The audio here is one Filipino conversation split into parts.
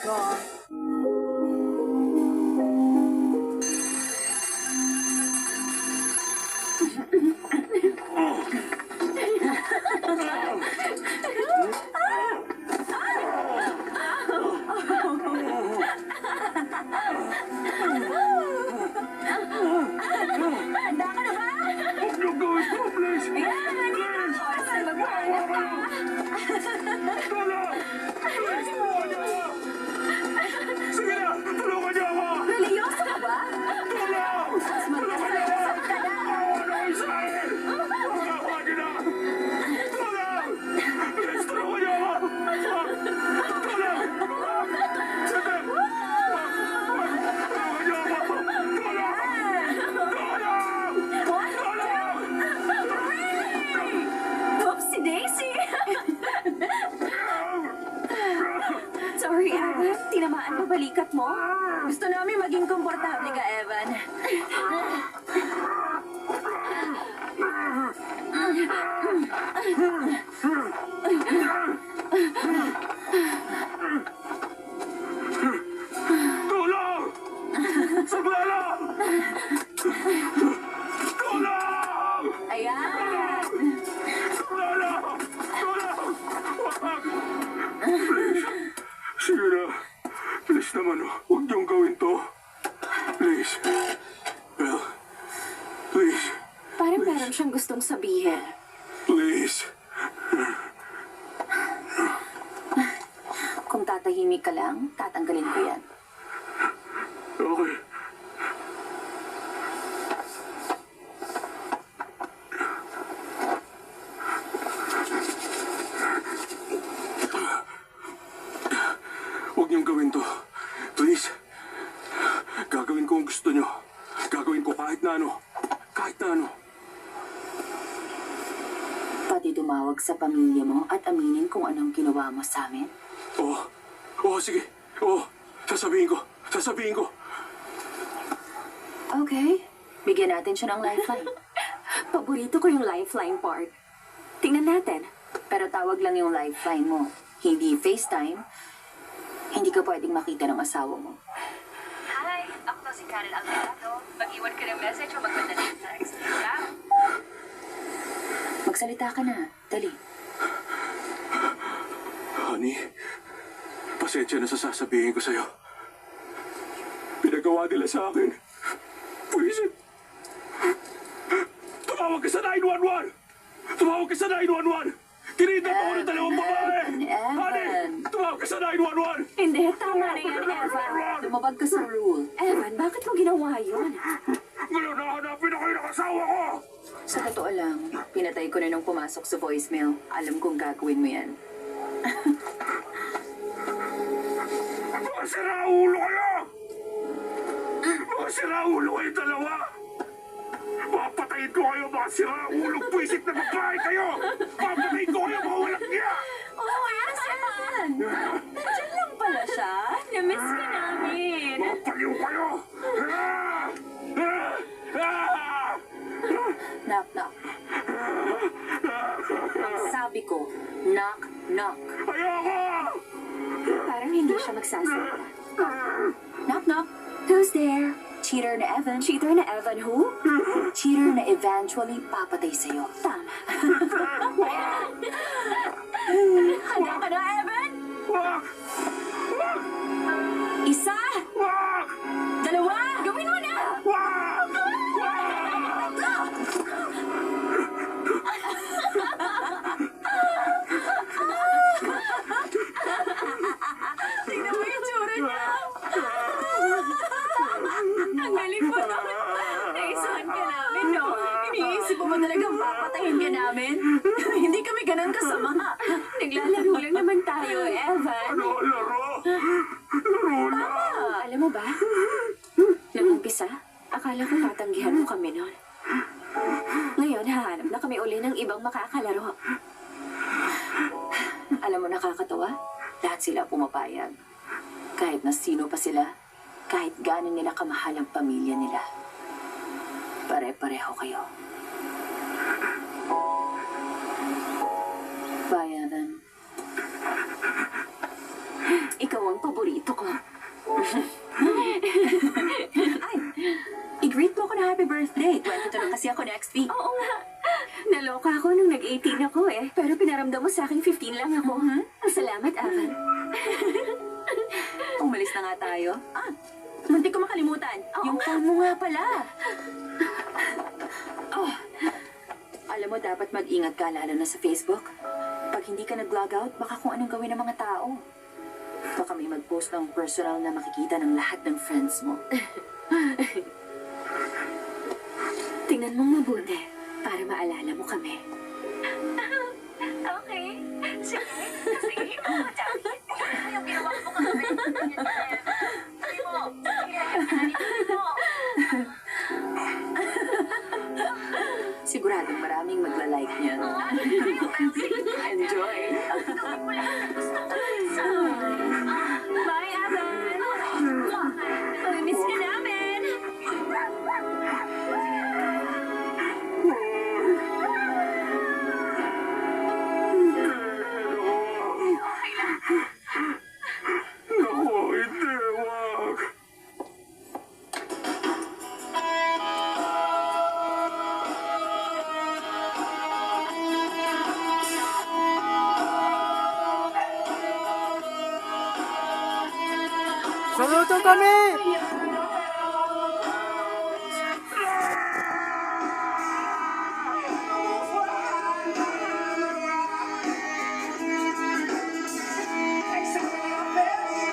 God. Handa ka na ba? Huwag niyo gawin ko, please! Ayan, nandito. Oras na magpahanap ka. Tula! Please, tulungan niyo ako! Sige na! Tulungan niyo ako! Religyoso ka ba? Tulong! Tulungan niyo ako! Magsalita na. Awa na kayo sa akin! Magawa niyo na! Tulong! Please, tulungan niyo ako! Tulong! Sige! Tulungan niyo ako! Tulong! Oopsie Daisy! Sorry, Evan. Tinamaan pa balikat mo? Gusto namin maging komportable ka, Evan. Tulong! Sagla lang! Tulong! Ayan! Tulong! Tulong! Wag! Please. Sige na. Please naman, huwag niyong gawin to. Please. Well, please. Parang meron siyang gustong sabihin. Please. Kung tatahimik ka lang, tatanggalin ko yan. Okay. Huwag niyong gawin to. Please. Gagawin ko ang gusto niyo. Gagawin ko kahit na ano. Kahit na ano. Pati tumawag sa pamilya mo at aminin kung anong ginawa mo sa amin. Oo. Oo, sige. Oo. Sasabihin ko. Sasabihin ko. Okay. Bigyan natin siya ng lifeline. Paborito ko yung lifeline part. Tingnan natin. Pero tawag lang yung lifeline mo. Hindi FaceTime. Hindi ka pwedeng makita ng asawa mo. Hi, ako to si Karel Alvarado. Mag-iwan ka ng message o magpadala ng text. Ciao! Magsalita ka na. Dali. Honey, pasensya na sa sasabihin ko sa'yo. Pinagawa nila sa akin. Pwisit. Tumawag ka sa 911! Tumawag ka sa 911! Tinitap ako ng dalawang babae! Evan. Honey, tumawag ka sa 911! Hindi, tama na yan, Evan. Lumabag ka sa rule. Evan, bakit mo ginawa yun? Ngayon nahanapin ako yung asawa ko! Sa totoo lang, pinatay ko na nung pumasok sa voicemail. Alam kong gagawin mo yan. Mga siraulo kayo! Mga siraulo kayo dalawa! Papatayin ko kayo, mga siraulong pwisit na babae kayo! Papatayin ko kayo, mga walang niya! Oh, yes, Evan! Nandiyan lang pala siya. Na-miss ka namin. Mga paliw kayo! Ah! Ah! Ah! Knock, knock. Ang sabi ko, knock, knock. Ayoko! Parang hindi siya magsasalita. Knock, knock. Who's there? Cheater na Evan. Cheater na Evan who? Cheater na eventually papatay sa'yo. Tama. Handa ka na, Evan? Wag! Wag! Isa! Wag! Dalawa! Gawin mo na! Wag! Tingnan mo yung tsura niya. Ang galing mo na. Naisahan ka namin, no? Iniisip mo ba talagang papatayin ka namin? Hindi kami ganun kasama. Naglalaro lang naman tayo, Evan. Ano, laro? Laro na! Alam mo ba? Nung umpisa, akala ko tatanggihan mo kami noon. Ngayon, hahanap na kami uli ng ibang makakalaro. Alam mo, nakakatawa? Lahat sila pumapayag. Kahit na sino pa sila, kahit gaano nila kamahal ang pamilya nila. Pare-pareho kayo. Bye, Evan. Ikaw ang paborito ko. Ay, i-greet mo ako na happy birthday. 22 na kasi ako next week. Oo nga. Naloka ako nung nag-18 ako eh. Pero pinaramdam mo sa akin 15 lang ako. Salamat, Avan. Umalis na nga tayo. Muntik ko makalimutan. Yung phone mo nga pala. Oh. Alam mo, dapat mag-ingat ka lalo na sa Facebook. Pag hindi ka nag-log out, baka kung anong gawin ng mga tao. Baka may mag-post ng personal na makikita ng lahat ng friends mo. Tingnan mong mabuti para maalala mo kami. Okay. Sige. Sige. Javi. Yung ginawa mo kagabi. Sabi mo. Sabi mo. Siguradong maraming magla-like niyan. Enjoy. Bye, Avan. Miss ka namin. Naku, hindi, wag. Saludo kami!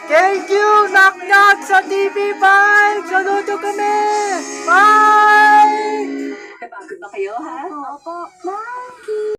Thank you! Knock knock sa TV5! Saludo kami! Bye! Napagod ba kayo, ha? Opo. Bye!